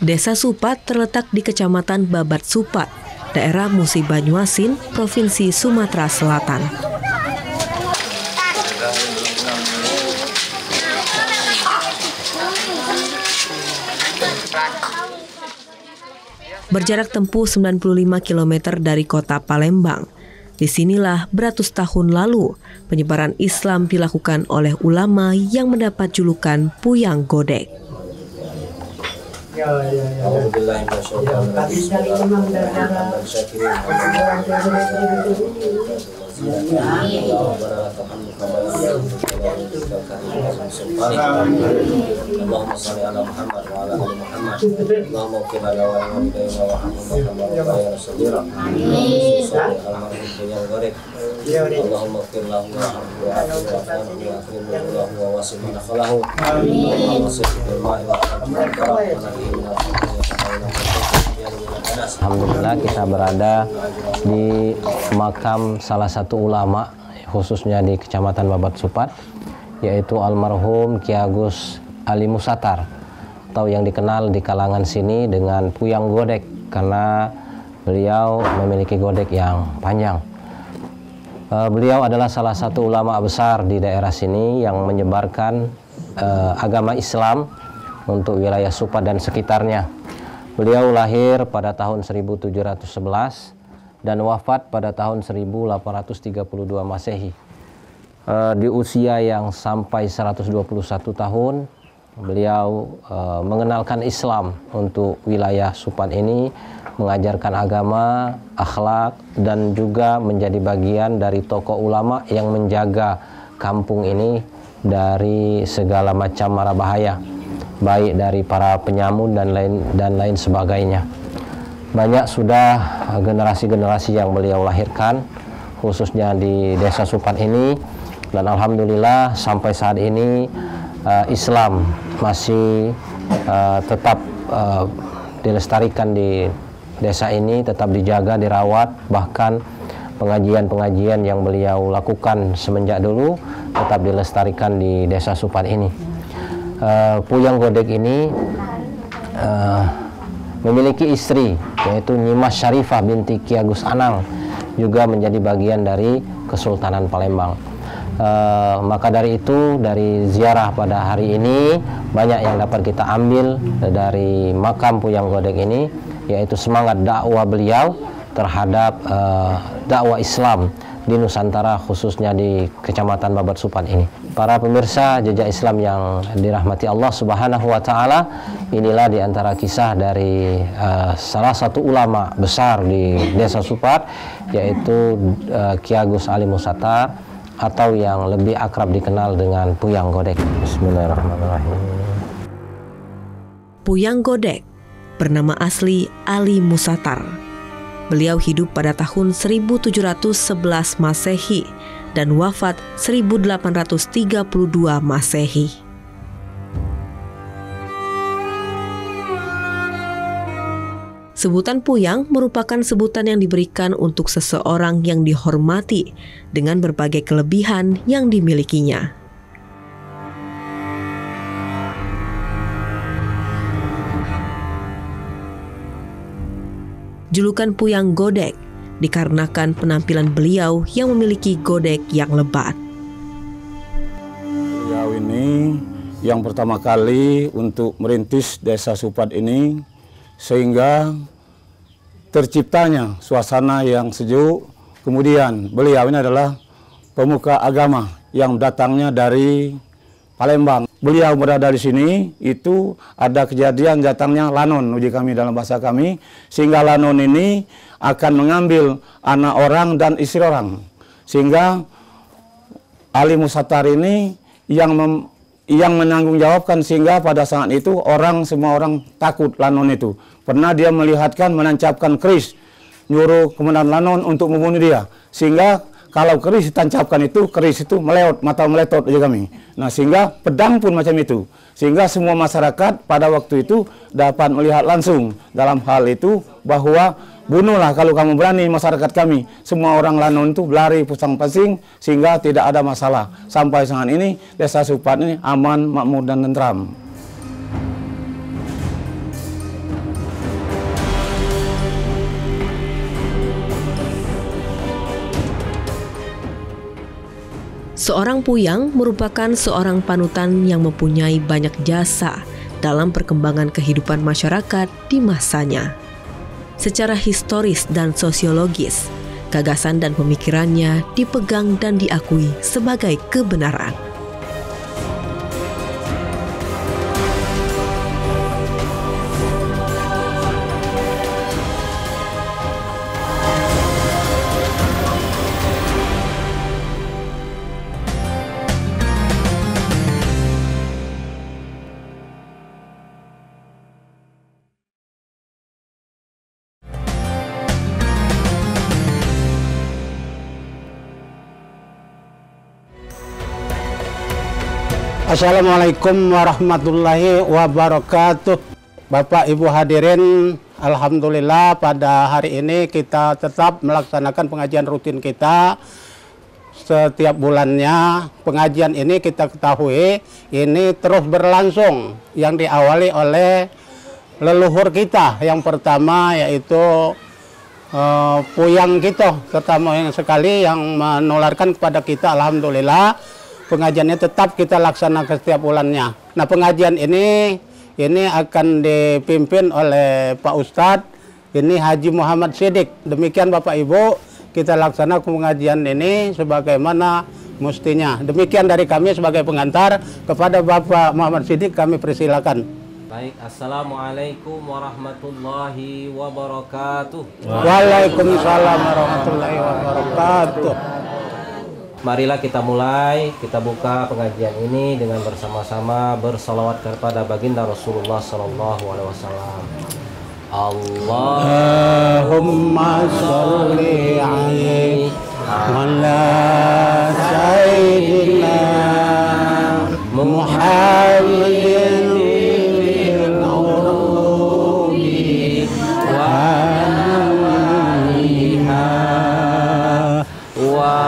Desa Supat terletak di Kecamatan Babat Supat, daerah Musi Banyuasin, Provinsi Sumatera Selatan. Berjarak tempuh 95 km dari kota Palembang. Disinilah beratus tahun lalu penyebaran Islam dilakukan oleh ulama yang mendapat julukan Puyang Godek. Alhamdulillah kita berada di makam salah satu ulama khususnya di Kecamatan Babat Supat, yaitu almarhum Ki Agus Ali Musatar, atau yang dikenal di kalangan sini dengan Puyang Godek karena beliau memiliki godek yang panjang. Beliau adalah salah satu ulama besar di daerah sini yang menyebarkan agama Islam untuk wilayah Supat dan sekitarnya. Beliau lahir pada tahun 1711 dan wafat pada tahun 1832 Masehi. Di usia yang sampai 121 tahun, beliau mengenalkan Islam untuk wilayah Supat ini, mengajarkan agama, akhlak, dan juga menjadi bagian dari tokoh ulama yang menjaga kampung ini dari segala macam mara bahaya, baik dari para penyamun dan lain sebagainya. Banyak sudah generasi-generasi yang beliau lahirkan, khususnya di desa Supat ini, dan alhamdulillah sampai saat ini Islam masih tetap dilestarikan di desa ini, tetap dijaga, dirawat, bahkan pengajian-pengajian yang beliau lakukan semenjak dulu tetap dilestarikan di desa Supat ini. Puyang Godek ini memiliki istri, yaitu Nyimas Syarifah binti Ki Agus Anang, juga menjadi bagian dari Kesultanan Palembang. Maka dari itu, dari ziarah pada hari ini banyak yang dapat kita ambil dari makam Puyang Godek ini, yaitu semangat dakwah beliau terhadap dakwah Islam di Nusantara, khususnya di Kecamatan Babat Supat ini. Para pemirsa Jejak Islam yang dirahmati Allah Subhanahu wa Ta'ala, inilah di antara kisah dari salah satu ulama besar di desa Supat, yaitu Ki Agus Ali Musatar, atau yang lebih akrab dikenal dengan Puyang Godek. Bismillahirrahmanirrahim. Puyang Godek bernama asli Ali Musatar. Beliau hidup pada tahun 1711 Masehi dan wafat 1832 Masehi. Sebutan Puyang merupakan sebutan yang diberikan untuk seseorang yang dihormati dengan berbagai kelebihan yang dimilikinya. Julukan Puyang Godek dikarenakan penampilan beliau yang memiliki godek yang lebat. Beliau ini yang pertama kali untuk merintis desa Supat ini, sehingga terciptanya suasana yang sejuk. Kemudian beliau ini adalah pemuka agama yang datangnya dari Palembang. Beliau berada di sini, itu ada kejadian datangnya lanon, uji kami dalam bahasa kami, sehingga lanon ini akan mengambil anak orang dan istri orang. Sehingga Ali Musatar ini yang menanggung jawabkan, sehingga pada saat itu semua orang takut lanon itu. Pernah dia melihatkan, menancapkan keris, nyuruh komandan lanon untuk membunuh dia. Sehingga kalau keris ditancapkan itu, keris itu meleot, mata meletot aja kami. Nah, sehingga pedang pun macam itu. Sehingga semua masyarakat pada waktu itu dapat melihat langsung dalam hal itu bahwa bunuhlah kalau kamu berani masyarakat kami. Semua orang lanon itu berlari pusing-pasing sehingga tidak ada masalah. Sampai saat ini desa Supat ini aman, makmur dan tentram. Seorang puyang merupakan seorang panutan yang mempunyai banyak jasa dalam perkembangan kehidupan masyarakat di masanya. Secara historis dan sosiologis, gagasan dan pemikirannya dipegang dan diakui sebagai kebenaran. Assalamualaikum warahmatullahi wabarakatuh. Bapak Ibu hadirin, alhamdulillah pada hari ini kita tetap melaksanakan pengajian rutin kita setiap bulannya. Pengajian ini kita ketahui ini terus berlangsung, yang diawali oleh leluhur kita. Yang pertama yaitu puyang kita, pertama yang sekali yang menularkan kepada kita. Alhamdulillah pengajiannya tetap kita laksanakan setiap bulannya. Nah, pengajian ini akan dipimpin oleh Pak Ustadz, ini Haji Muhammad Siddiq. Demikian Bapak Ibu, kita laksanakan pengajian ini sebagaimana mestinya. Demikian dari kami sebagai pengantar. Kepada Bapak Muhammad Siddiq kami persilakan. Baik, Assalamualaikum warahmatullahi wabarakatuh. Waalaikumsalam warahmatullahi wabarakatuh. Marilah kita mulai, kita buka pengajian ini dengan bersama-sama bersalawat kepada baginda Rasulullah Sallallahu Alaihi Wasallam. Allahumma sholli alaihi wa ala sayyidina Muhammadin bil qulubi wa aliha wa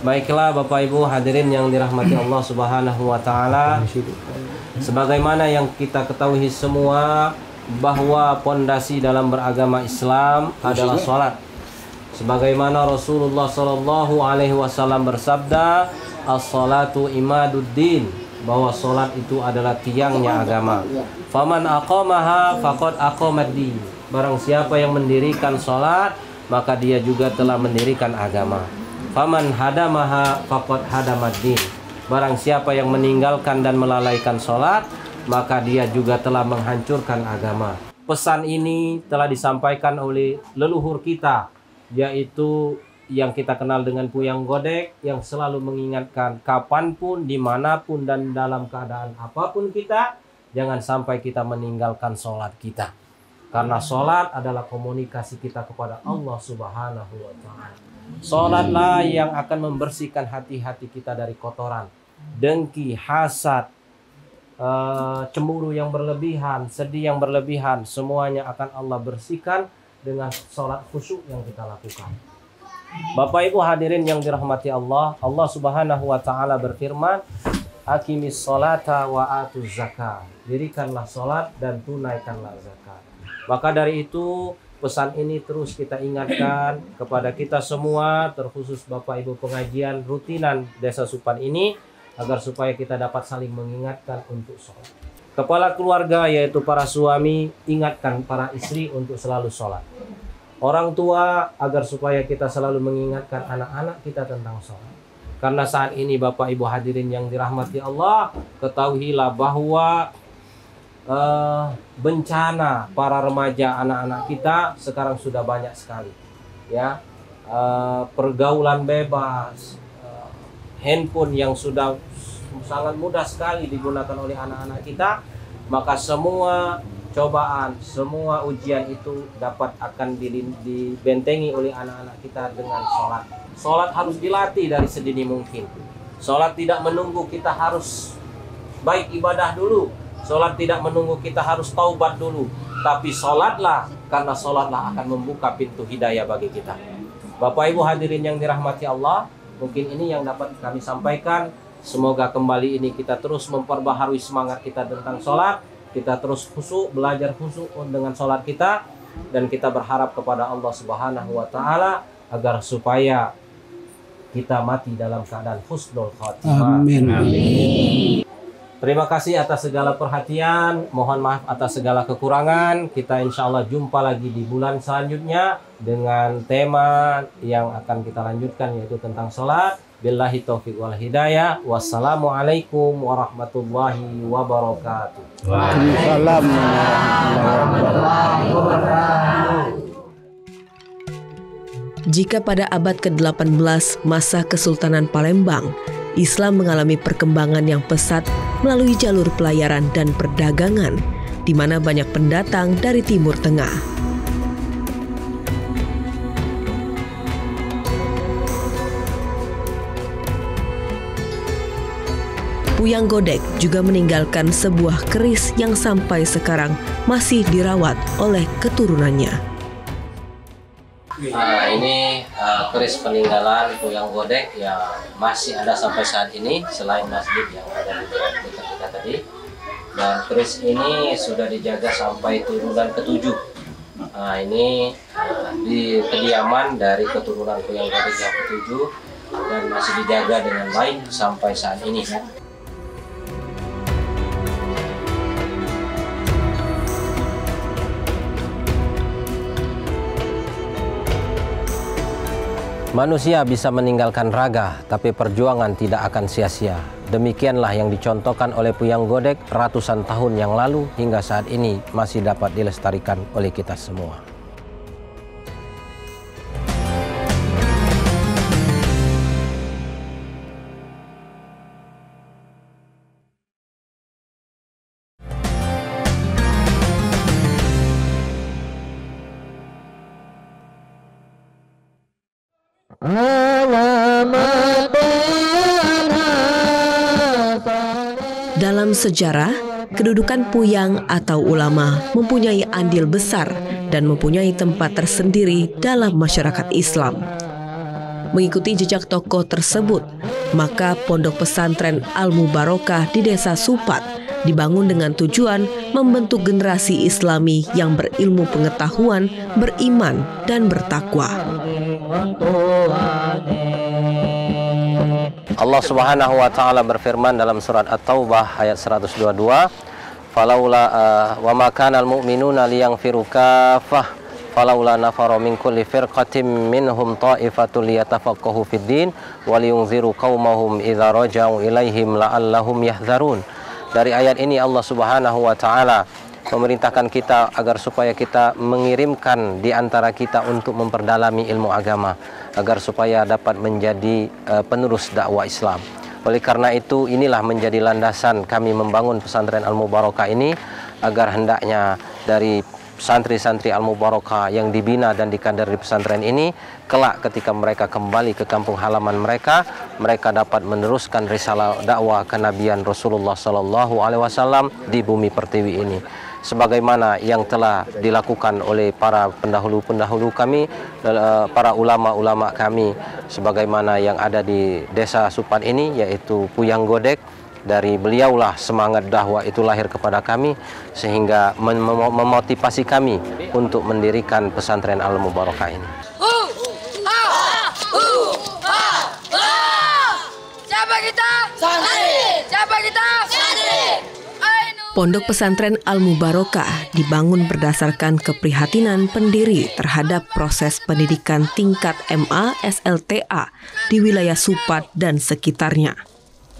Baiklah Bapak Ibu hadirin yang dirahmati Allah Subhanahu wa taala. Sebagaimana yang kita ketahui semua bahwa pondasi dalam beragama Islam adalah salat. Sebagaimana Rasulullah Sallallahu alaihi wasallam bersabda, "As-salatu imaduddin", bahwa salat itu adalah tiangnya agama. Faman aqamaha faqad aqamad-din. Barang siapa yang mendirikan salat, maka dia juga telah mendirikan agama. Faman hadamaha faqad hadamad-din. Barang siapa yang meninggalkan dan melalaikan sholat, maka dia juga telah menghancurkan agama. Pesan ini telah disampaikan oleh leluhur kita, yaitu yang kita kenal dengan Puyang Godek, yang selalu mengingatkan kapanpun, dimanapun, dan dalam keadaan apapun kita, jangan sampai kita meninggalkan sholat kita. Karena sholat adalah komunikasi kita kepada Allah Subhanahu wa ta'ala. Sholatlah yang akan membersihkan hati-hati kita dari kotoran, dengki, hasad, cemburu yang berlebihan, sedih yang berlebihan. Semuanya akan Allah bersihkan dengan sholat khusyuk yang kita lakukan. Bapak Ibu hadirin yang dirahmati Allah, Allah Subhanahu wa ta'ala berfirman, "Aqimis sholata wa atuz zakah." Dirikanlah sholat dan tunaikanlah zakat. Maka dari itu pesan ini terus kita ingatkan kepada kita semua, terkhusus Bapak Ibu pengajian rutinan Desa Supan ini, agar supaya kita dapat saling mengingatkan untuk sholat. Kepala keluarga yaitu para suami, ingatkan para istri untuk selalu sholat. Orang tua agar supaya kita selalu mengingatkan anak-anak kita tentang sholat. Karena saat ini Bapak Ibu hadirin yang dirahmati Allah, ketahuilah bahwa bencana para remaja anak-anak kita sekarang sudah banyak sekali, ya. Pergaulan bebas, handphone yang sudah sangat mudah sekali digunakan oleh anak-anak kita, maka semua cobaan, semua ujian itu dapat akan dibentengi oleh anak-anak kita dengan sholat. Sholat harus dilatih dari sedini mungkin. Sholat tidak menunggu kita harus baik ibadah dulu. Sholat tidak menunggu kita harus taubat dulu. Tapi sholatlah, karena sholatlah akan membuka pintu hidayah bagi kita. Bapak Ibu hadirin yang dirahmati Allah, mungkin ini yang dapat kami sampaikan. Semoga kembali ini kita terus memperbaharui semangat kita tentang sholat. Kita terus khusyuk, belajar khusyuk dengan sholat kita. Dan kita berharap kepada Allah Subhanahu wa Ta'ala agar supaya kita mati dalam keadaan husnul khatimah. Amin. Terima kasih atas segala perhatian. Mohon maaf atas segala kekurangan. Kita insya Allah jumpa lagi di bulan selanjutnya dengan tema yang akan kita lanjutkan, yaitu tentang sholat. Billahi taufiq wal hidayah. Wassalamualaikum warahmatullahi wabarakatuh. Waalaikumsalam warahmatullahi wabarakatuh. Jika pada abad ke-18 masa Kesultanan Palembang, Islam mengalami perkembangan yang pesat melalui jalur pelayaran dan perdagangan, di mana banyak pendatang dari Timur Tengah. Puyang Godek juga meninggalkan sebuah keris yang sampai sekarang masih dirawat oleh keturunannya. Ini keris peninggalan Puyang Godek yang masih ada sampai saat ini selain masjid yang ada di dekat kita tadi. Dan keris ini sudah dijaga sampai turunan ke-7. Ini di kediaman dari keturunan Puyang Godek yang ke-7 dan masih dijaga dengan baik sampai saat ini. Manusia bisa meninggalkan raga, tapi perjuangan tidak akan sia-sia. Demikianlah yang dicontohkan oleh Puyang Godek ratusan tahun yang lalu hingga saat ini masih dapat dilestarikan oleh kita semua. Dalam sejarah, kedudukan Puyang atau ulama mempunyai andil besar dan mempunyai tempat tersendiri dalam masyarakat Islam. Mengikuti jejak tokoh tersebut, maka Pondok Pesantren Al-Mubarokah di Desa Supat dibangun dengan tujuan membentuk generasi Islami yang berilmu pengetahuan, beriman, dan bertakwa. Allah Subhanahu wa Ta'ala berfirman dalam surat At-Taubah ayat 122, "Falaula wa ma kana al-mu'minuna liyaghfiru kaffah falaula nafara min kulli firqatin minhum ta'ifatul liyatafaqahu fid din wa liyunziru qaumahum idza raja'u ilaihim la'allahum yahdzarun." Dari ayat ini Allah Subhanahu wa Ta'ala memerintahkan kita agar supaya kita mengirimkan di antara kita untuk memperdalami ilmu agama, agar supaya dapat menjadi penerus dakwah Islam. Oleh karena itu, inilah menjadi landasan kami membangun pesantren Al-Mubarokah ini, agar hendaknya dari santri-santri Al-Mubarokah yang dibina dan dikader di pesantren ini, kelak ketika mereka kembali ke kampung halaman mereka, mereka dapat meneruskan risalah dakwah kenabian Rasulullah SAW di bumi pertiwi ini. Sebagaimana yang telah dilakukan oleh para pendahulu-pendahulu kami, para ulama-ulama kami, sebagaimana yang ada di Desa Supat ini, yaitu Puyang Godek. Dari beliaulah semangat dakwah itu lahir kepada kami, sehingga memotivasi kami untuk mendirikan pesantren Al-Mubarokah ini. Siapa kita? Santri. Siapa kita? Santri. Pondok Pesantren Al-Mubarokah dibangun berdasarkan keprihatinan pendiri terhadap proses pendidikan tingkat MA SLTA di wilayah Supat dan sekitarnya.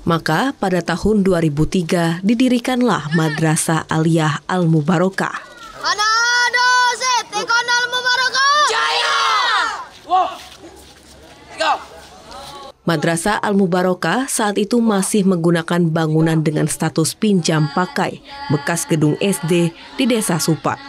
Maka pada tahun 2003 didirikanlah Madrasah Aliyah Al-Mubarokah. Madrasah Al-Mubarokah saat itu masih menggunakan bangunan dengan status pinjam pakai bekas gedung SD di Desa Supat.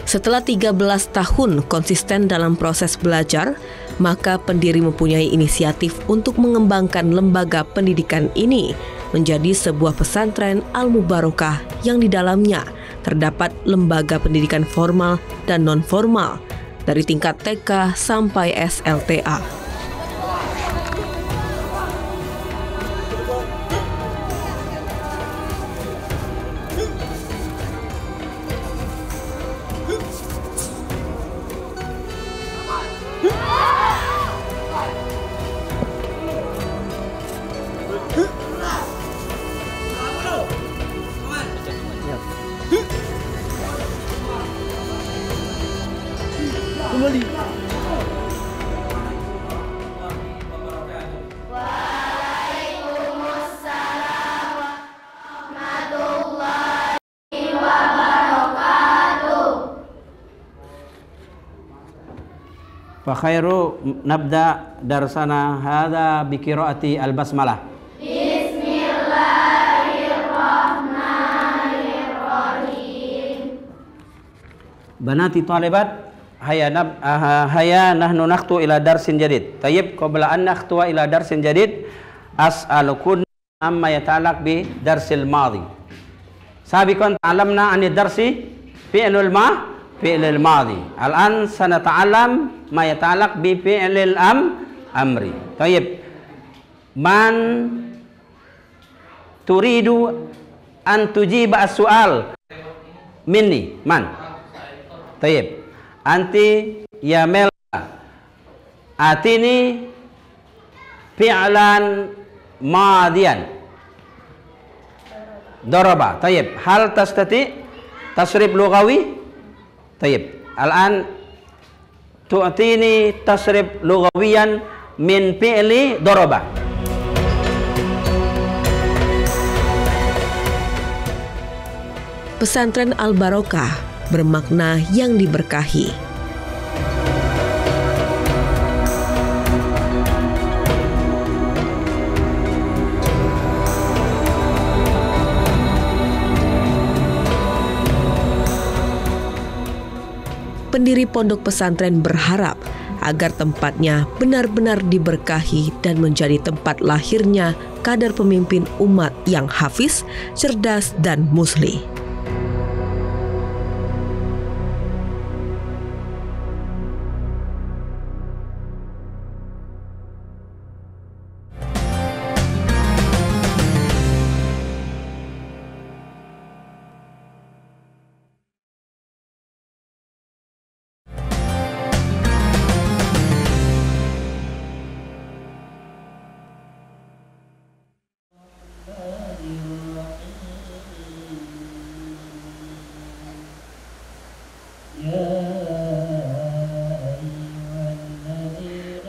Setelah 13 tahun konsisten dalam proses belajar, maka pendiri mempunyai inisiatif untuk mengembangkan lembaga pendidikan ini menjadi sebuah pesantren Al-Mubarakah yang di dalamnya terdapat lembaga pendidikan formal dan non-formal dari tingkat TK sampai SLTA. Fakhairu nabda darsana hadza bi qiraati al-basmalah. Bismillahirrahmanirrahim. Banati talibat haya nahnu nakhtu ila darsin jadid. Tayyib, qabla an nakhtu ila darsin jadid as'alukum amma yata'allaq bi darsil madhi. Sabiqan ta'allamna an darsi fi'lul madhi. Al-an sanata'allam ma yata'allaq bi fi'lil amri. Tayyib. Man turidu an tujiba as-su'al minni? Man? Tayyib. Anti ya Mela, atini fi'lan madian. Daraba. Tayyib. Hal tastati tasrif lughawi? Tayyib. Al-an tu'tini tasrif lughawiyan min fi'li daraba. Pesantren Al-Barakah bermakna yang diberkahi. Pendiri pondok pesantren berharap agar tempatnya benar-benar diberkahi dan menjadi tempat lahirnya kader pemimpin umat yang hafiz, cerdas, dan muslih.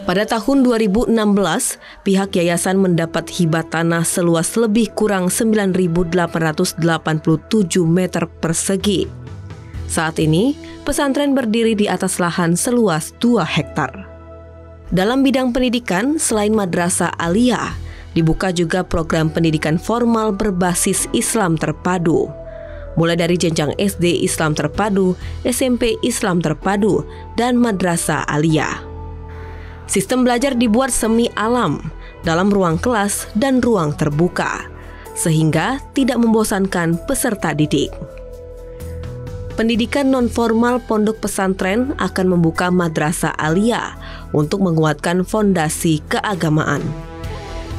Pada tahun 2016, pihak yayasan mendapat hibah tanah seluas lebih kurang 9.887 meter persegi. Saat ini, pesantren berdiri di atas lahan seluas 2 hektar. Dalam bidang pendidikan, selain madrasah aliyah, dibuka juga program pendidikan formal berbasis Islam terpadu. Mulai dari jenjang SD Islam terpadu, SMP Islam terpadu, dan madrasah aliyah. Sistem belajar dibuat semi alam dalam ruang kelas dan ruang terbuka, sehingga tidak membosankan peserta didik. Pendidikan non-formal pondok pesantren akan membuka madrasah aliyah untuk menguatkan fondasi keagamaan.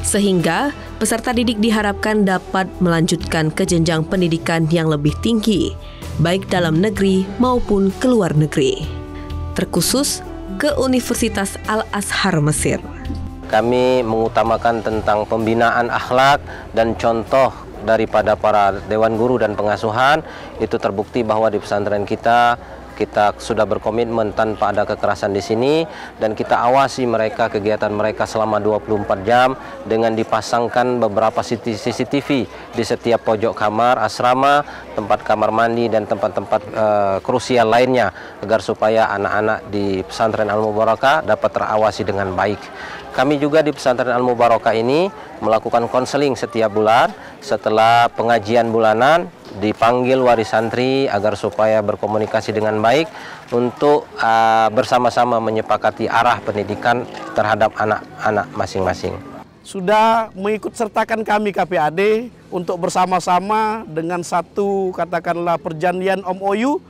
Sehingga peserta didik diharapkan dapat melanjutkan ke jenjang pendidikan yang lebih tinggi, baik dalam negeri maupun ke luar negeri. Terkhusus ke Universitas Al-Azhar Mesir. Kami mengutamakan tentang pembinaan akhlak dan contoh daripada para dewan guru dan pengasuhan. Itu terbukti bahwa di pesantren kita sudah berkomitmen tanpa ada kekerasan di sini, dan kita awasi mereka, kegiatan mereka selama 24 jam dengan dipasangkan beberapa CCTV di setiap pojok kamar, asrama, tempat kamar mandi, dan tempat-tempat krusial lainnya, agar supaya anak-anak di pesantren Al-Mubarakah dapat terawasi dengan baik. Kami juga di pesantren Al-Mubarakah ini melakukan konseling setiap bulan. Setelah pengajian bulanan dipanggil wali santri agar supaya berkomunikasi dengan baik untuk bersama-sama menyepakati arah pendidikan terhadap anak-anak masing-masing. Sudah mengikut sertakan kami KPAD untuk bersama-sama dengan satu katakanlah perjanjian MOU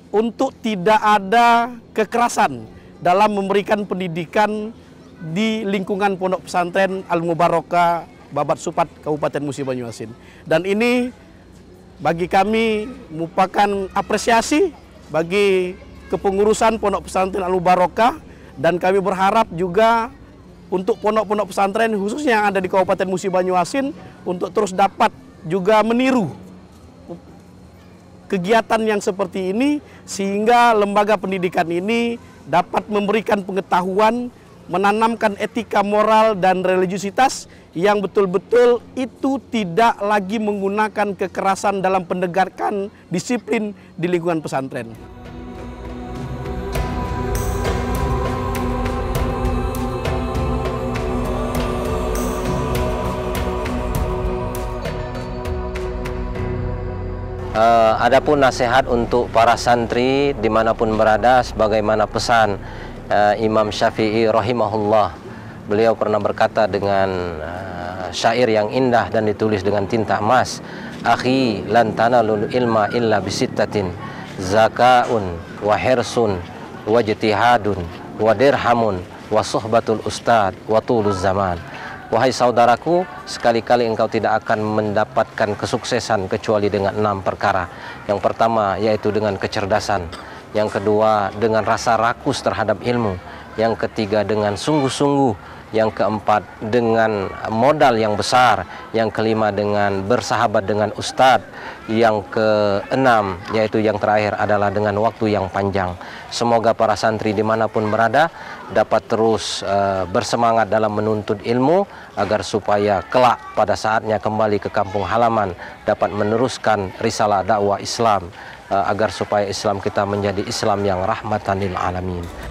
untuk tidak ada kekerasan dalam memberikan pendidikan di lingkungan Pondok Pesantren Al-Mubarakah Babat Supat Kabupaten Musi Banyuasin. Dan ini bagi kami merupakan apresiasi bagi kepengurusan Pondok Pesantren Al-Mubarakah, dan kami berharap juga untuk pondok-pondok pesantren khususnya yang ada di Kabupaten Musi Banyuasin untuk terus dapat juga meniru kegiatan yang seperti ini, sehingga lembaga pendidikan ini dapat memberikan pengetahuan, menanamkan etika moral dan religiusitas yang betul-betul itu tidak lagi menggunakan kekerasan dalam penegakan disiplin di lingkungan pesantren. Adapun nasihat untuk para santri dimanapun berada, sebagaimana pesan Imam Syafi'i rahimahullah. Beliau pernah berkata dengan syair yang indah dan ditulis dengan tinta emas, "Akhi lan tanalul ilma illa bisittatin, zakaun wa hirsun wa ijtihadun wa dirhamun wa suhbatul ustad wa tuluz zaman." Wahai saudaraku, sekali-kali engkau tidak akan mendapatkan kesuksesan kecuali dengan 6 perkara. Yang pertama yaitu dengan kecerdasan, yang kedua dengan rasa rakus terhadap ilmu, yang ketiga dengan sungguh-sungguh, yang keempat dengan modal yang besar, yang kelima dengan bersahabat dengan ustadz, yang keenam yaitu yang terakhir adalah dengan waktu yang panjang. Semoga para santri dimanapun berada dapat terus bersemangat dalam menuntut ilmu agar supaya kelak pada saatnya kembali ke kampung halaman dapat meneruskan risalah dakwah Islam, agar supaya Islam kita menjadi Islam yang rahmatan lil alamin.